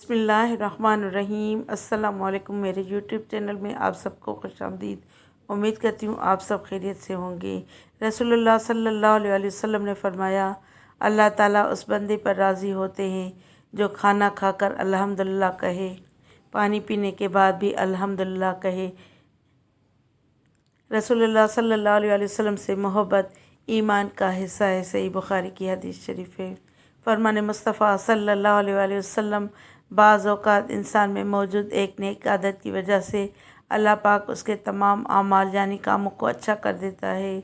बिस्मिल्लाहिर्रहमानिर्रहीम। अस्सलाम वालेकुम। मेरे यूट्यूब चैनल में आप सबको खुश आमदीद। उम्मीद करती हूँ आप सब खैरियत से होंगे। रसूलुल्लाह सल्लल्लाहु अलैहि वसल्लम ने फरमाया, अल्लाह ताला उस बंदे पर राज़ी होते हैं जो खाना खाकर अल्हम्दुलिल्लाह कहे, पानी पीने के बाद भी अल्हम्दुलिल्लाह कहे। रसूलुल्लाह सल्लल्लाहु अलैहि वसल्लम से मोहब्बत ईमान का हिस्सा है। सही बुखारी की हदीस शरीफ है। फरमान मुस्तफ़ा सल्लल्लाहु अलैहि वसल्लम, बाज़ औक़ात इंसान में मौजूद एक नेक आदत की वजह से अल्लाह पाक उसके तमाम आमाल यानी कामों को अच्छा कर देता है।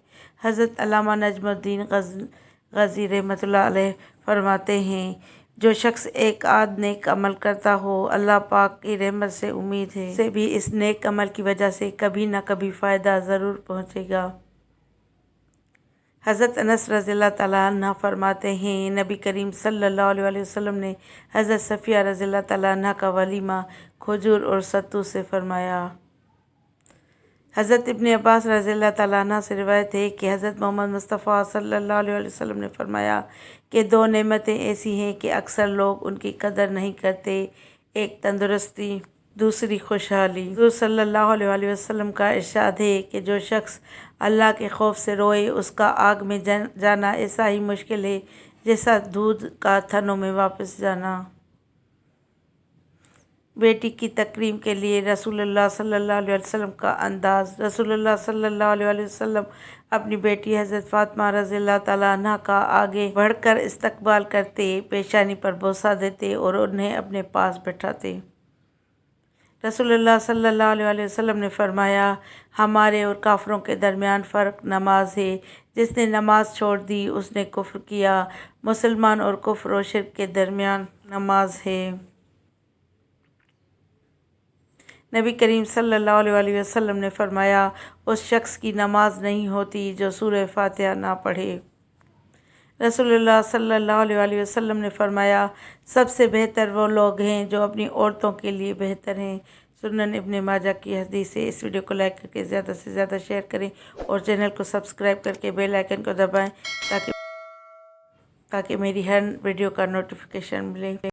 हज़रत अल्लामा नजमुद्दीन ग़ज़ी रहमतुल्लाह अलैह फरमाते हैं, जो शख्स एक आध नेक अमल करता हो, अल्लाह पाक की रहमत से उम्मीद है से भी इस नेक अमल की वजह से कभी न कभी फ़ायदा ज़रूर पहुँचेगा। हज़रत अनस रज़ियल्लाहु तआला अन्हा फरमाते हैं, नबी करीम सल्लल्लाहु अलैहि वसल्लम ने हज़रत सफ़िया रज़ियल्लाहु तआला अन्हा का वलीमा खजूर और सत्तू से फरमाया। हज़रत इब्न अब्बास रज़ियल्लाहु तआला अन्हा से रिवायत है कि हज़रत मोहम्मद मुस्तफ़ा सल्लल्लाहु अलैहि वसल्लम ने फरमाया कि दो नेमतें ऐसी हैं कि अक्सर लोग उनकी कदर नहीं करते, एक तंदुरुस्ती, दूसरी खुशहाली। हुज़ूर सल्लल्लाहु अलैहि वसल्लम का इरशाद है कि जो शख्स अल्लाह के खौफ से रोए, उसका आग में जाना ऐसा ही मुश्किल है जैसा दूध का थनों में वापस जाना। बेटी की तकरीम के लिए रसूलुल्लाह सल्लल्लाहु अलैहि वसल्लम का अंदाज़। रसूलुल्लाह सल्लल्लाहु अलैहि वसल्लम अपनी बेटी हज़रत फ़ातिमा रज़ियल्लाहु तआला अन्हा का आगे बढ़कर इस्तकबाल करते, पेशानी पर बोसा देते और उन्हें अपने पास बैठाते। रसूलुल्लाह सल्लल्लाहु अलैहि वसल्लम ने फरमाया, हमारे और काफिरों के दरमियान फ़र्क नमाज है। जिसने नमाज छोड़ दी उसने कुफ्र किया। मुसलमान और कुफ्र और शिर्क के दरमियान नमाज है। नबी करीम सल्लल्लाहु अलैहि वसल्लम ने फरमाया, उस शख्स की नमाज नहीं होती जो सूरह फातिहा ना पढ़े। रसूलुल्लाह सल्लल्लाहु अलैहि वसल्लम ने फरमाया, सबसे बेहतर वो लोग हैं जो अपनी औरतों के लिए बेहतर हैं। सुनन इब्न माजा की हदीस है। इस वीडियो को लाइक करके ज़्यादा से ज़्यादा शेयर करें और चैनल को सब्सक्राइब करके बेल आइकन को दबाएं ताकि मेरी हर वीडियो का नोटिफिकेशन मिले।